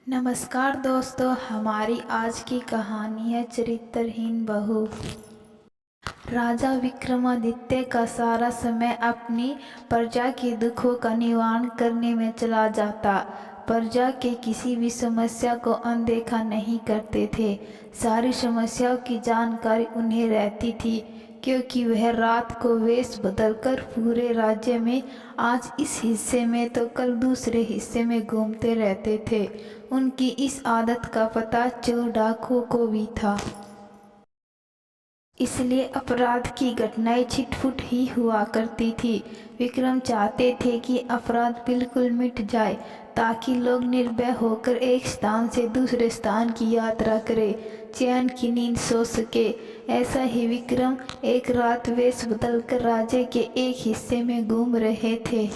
नमस्कार दोस्तों, हमारी आज की कहानी है चरित्रहीन बहू। राजा विक्रमादित्य का सारा समय अपनी प्रजा के दुखों का निवारण करने में चला जाता। प्रजा के किसी भी समस्या को अनदेखा नहीं करते थे। सारी समस्याओं की जानकारी उन्हें रहती थी, क्योंकि वह रात को वेश बदलकर पूरे राज्य में आज इस हिस्से में तो कल दूसरे हिस्से में घूमते रहते थे। उनकी इस आदत का पता चोर डाकुओं को भी था, इसलिए अपराध की घटनाएं छिटपुट ही हुआ करती थी। विक्रम चाहते थे कि अपराध बिल्कुल मिट जाए, ताकि लोग निर्भय होकर एक स्थान से दूसरे स्थान की यात्रा करें, चैन की नींद सो सके। ऐसा ही विक्रम एक रात वेश बदलकर राज्य के एक हिस्से में घूम रहे थे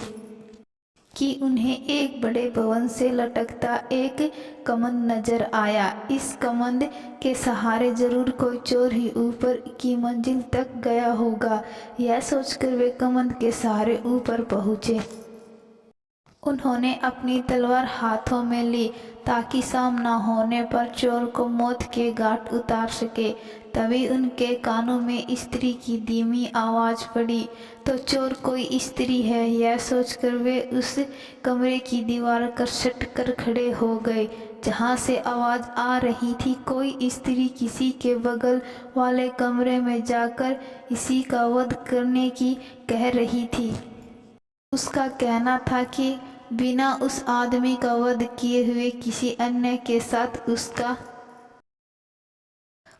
कि उन्हें एक बड़े भवन से लटकता एक कमंद नजर आया। इस कमंद के सहारे जरूर कोई चोर ही ऊपर की मंजिल तक गया होगा। यह सोचकर वे कमंद के सहारे ऊपर पहुंचे। उन्होंने अपनी तलवार हाथों में ली, ताकि सामना होने पर चोर को मौत के घाट उतार सके। तभी उनके कानों में स्त्री की धीमी आवाज पड़ी, तो चोर कोई स्त्री है। यह सोचकर वे उस कमरे की दीवार पर सट कर खड़े हो गए जहां से आवाज आ रही थी। कोई स्त्री किसी के बगल वाले कमरे में जाकर इसी का वध करने की कह रही थी। उसका कहना था कि बिना उस आदमी का वध किए हुए किसी अन्य के साथ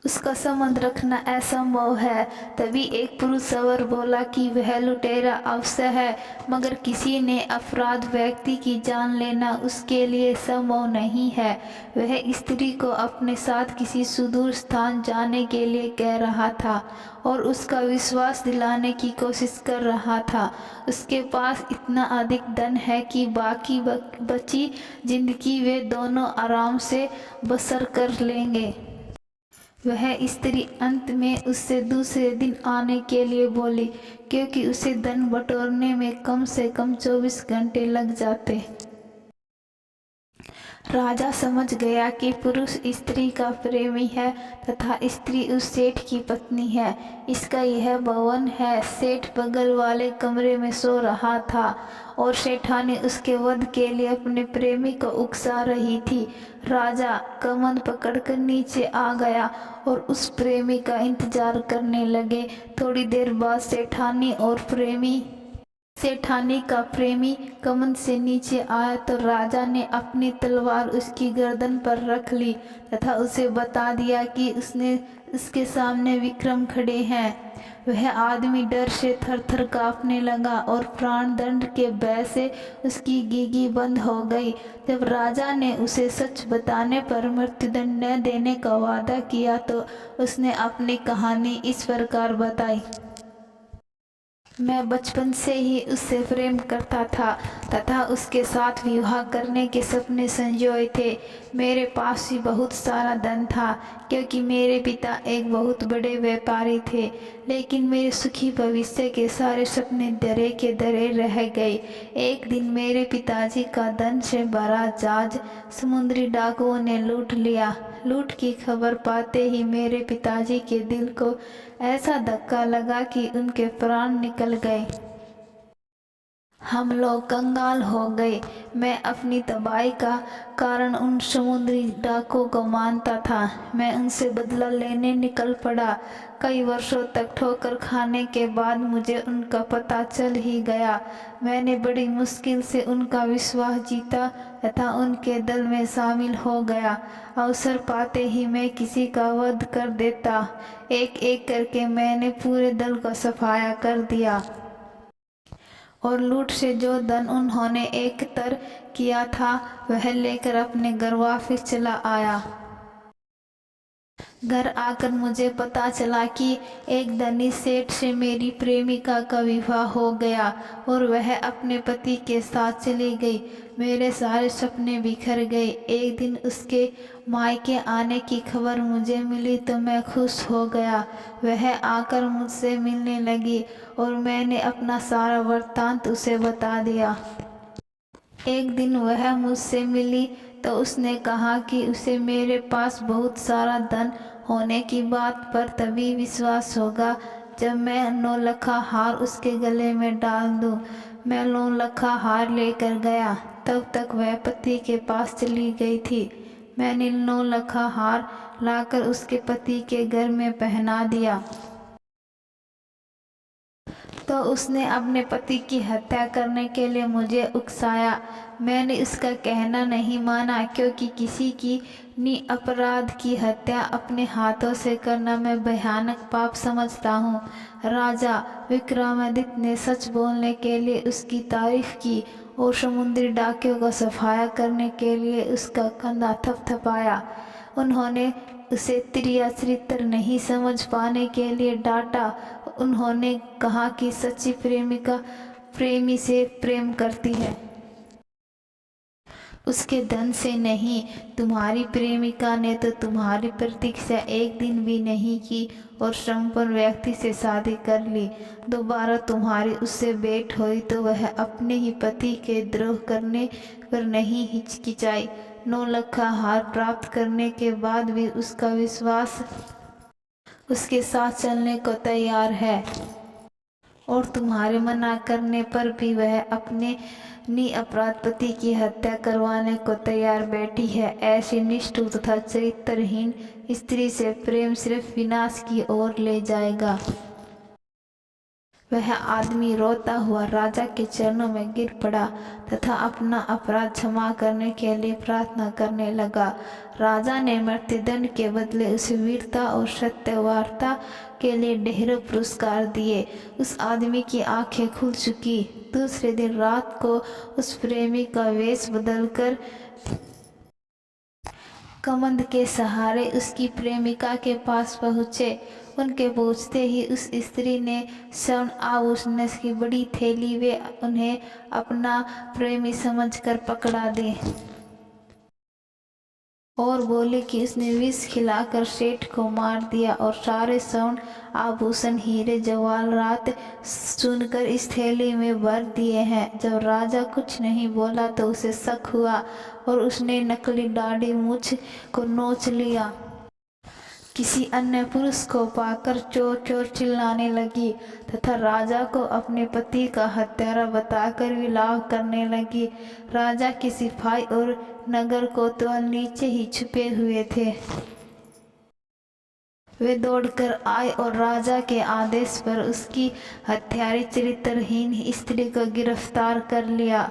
उसका संबंध रखना असंभव है। तभी एक पुरुष सवर बोला कि वह लुटेरा अवश्य है, मगर किसी ने अपराध व्यक्ति की जान लेना उसके लिए संभव नहीं है। वह स्त्री को अपने साथ किसी सुदूर स्थान जाने के लिए कह रहा था और उसका विश्वास दिलाने की कोशिश कर रहा था। उसके पास इतना अधिक धन है कि बाकी बची जिंदगी वे दोनों आराम से बसर कर लेंगे। वह स्त्री अंत में उससे दूसरे दिन आने के लिए बोली, क्योंकि उसे धन बटोरने में कम से कम 24 घंटे लग जाते। राजा समझ गया कि पुरुष स्त्री का प्रेमी है तथा स्त्री उस सेठ की पत्नी है। इसका यह भवन है। सेठ बगल वाले कमरे में सो रहा था और सेठानी उसके वध के लिए अपने प्रेमी को उकसा रही थी। राजा कमंद पकड़कर नीचे आ गया और उस प्रेमी का इंतजार करने लगे। थोड़ी देर बाद सेठानी का प्रेमी कमंद से नीचे आया तो राजा ने अपनी तलवार उसकी गर्दन पर रख ली तथा उसे बता दिया कि उसके सामने विक्रम खड़े हैं। वह आदमी डर से थर-थर कांपने लगा और प्राण दंड के भय से उसकी गीगी बंद हो गई। जब राजा ने उसे सच बताने पर मृत्युदंड न देने का वादा किया तो उसने अपनी कहानी इस प्रकार बताई। मैं बचपन से ही उससे प्रेम करता था तथा उसके साथ विवाह करने के सपने संजोए थे। मेरे पास भी बहुत सारा धन था, क्योंकि मेरे पिता एक बहुत बड़े व्यापारी थे। लेकिन मेरे सुखी भविष्य के सारे सपने धरे के धरे रह गए। एक दिन मेरे पिताजी का धन से भरा जहाज समुद्री डाकुओं ने लूट लिया। लूट की खबर पाते ही मेरे पिताजी के दिल को ऐसा धक्का लगा कि उनके प्राण निकल गए। हम लोग कंगाल हो गए। मैं अपनी तबाही का कारण उन समुद्री डाकुओं को मानता था। मैं उनसे बदला लेने निकल पड़ा। कई वर्षों तक ठोकर खाने के बाद मुझे उनका पता चल ही गया। मैंने बड़ी मुश्किल से उनका विश्वास जीता तथा उनके दल में शामिल हो गया। अवसर पाते ही मैं किसी का वध कर देता। एक एक करके मैंने पूरे दल का सफाया कर दिया और लूट से जो धन उन्होंने एकत्र किया था वह लेकर अपने घर वापस चला आया। घर आकर मुझे पता चला कि एक धनी सेठ से मेरी प्रेमिका का विवाह हो गया और वह अपने पति के साथ चली गई। मेरे सारे सपने बिखर गए। एक दिन उसके मायके आने की खबर मुझे मिली तो मैं खुश हो गया। वह आकर मुझसे मिलने लगी और मैंने अपना सारा वृत्तांत उसे बता दिया। एक दिन वह मुझसे मिली तो उसने कहा कि उसे मेरे पास बहुत सारा धन होने की बात पर तभी विश्वास होगा जब मैं नौलखा हार उसके गले में डाल दूं। मैं नौलखा हार लेकर गया, तब तक वह पति के पास चली गई थी। मैंने नौलखा हार लाकर उसके पति के घर में पहना दिया तो उसने अपने पति की हत्या करने के लिए मुझे उकसाया। मैंने उसका कहना नहीं माना, क्योंकि किसी की निरपराध की हत्या अपने हाथों से करना मैं भयानक पाप समझता हूँ। राजा विक्रमादित्य ने सच बोलने के लिए उसकी तारीफ की और समुद्री डाकियों को सफाया करने के लिए उसका कंधा थपथपाया। उन्होंने उसे त्रिया चरित्र नहीं समझ पाने के लिए डांटा। उन्होंने कहा कि सच्ची प्रेमिका प्रेमी से प्रेम करती है, उसके धन से नहीं। तुम्हारी प्रेमिका ने तो तुम्हारी प्रतीक्षा एक दिन भी नहीं की और संपन्न व्यक्ति से शादी कर ली। दोबारा तुम्हारी उससे भेंट हुई तो वह अपने ही पति के द्रोह करने पर नहीं हिचकिचाई। नौलखा हार प्राप्त करने के बाद भी उसका विश्वास उसके साथ चलने को तैयार है और तुम्हारे मना करने पर भी वह अपने निरपराध पति की हत्या करवाने को तैयार बैठी है। ऐसी निष्ठुर तथा चरित्रहीन स्त्री से प्रेम सिर्फ विनाश की ओर ले जाएगा। वह आदमी रोता हुआ राजा के चरणों में गिर पड़ा तथा अपना अपराध क्षमा करने के लिए प्रार्थना करने लगा। राजा ने मृत्युदंड के बदले उसे वीरता और सत्यवार्ता के लिए ढेरों पुरस्कार दिए। उस आदमी की आंखें खुल चुकी। दूसरे दिन रात को उस प्रेमी का वेश बदलकर कमंद के सहारे उसकी प्रेमिका के पास पहुँचे। उनके पहुँचते ही उस स्त्री ने स्वर्ण आभूषण की बड़ी थैली वे उन्हें अपना प्रेमी समझकर पकड़ा दी और बोले कि उसने विष खिलाकर सेठ को मार दिया और सारे स्वर्ण आभूषण हीरे जवाहरात चुनकर इस थैली में भर दिए हैं। जब राजा कुछ नहीं बोला तो उसे शक हुआ और उसने नकली दाढ़ी मूछ को नोच लिया। किसी अन्य पुरुष को पाकर चोर चोर चिल्लाने लगी तथा राजा को अपने पति का हत्यारा बताकर विलाप करने लगी। राजा के सिपाही और नगर कोतवाल नीचे ही छुपे हुए थे। वे दौड़कर आए और राजा के आदेश पर उसकी हत्यारी चरित्रहीन स्त्री को गिरफ्तार कर लिया।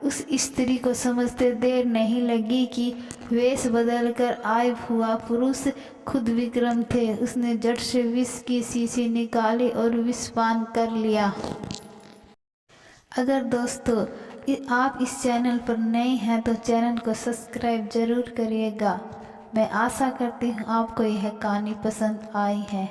उस स्त्री को समझते देर नहीं लगी कि वेश बदलकर आए हुआ पुरुष खुद विक्रम थे। उसने झट से विष की शीशी निकाली और विषपान कर लिया। अगर दोस्तों आप इस चैनल पर नए हैं तो चैनल को सब्सक्राइब जरूर करिएगा। मैं आशा करती हूँ आपको यह कहानी पसंद आई है।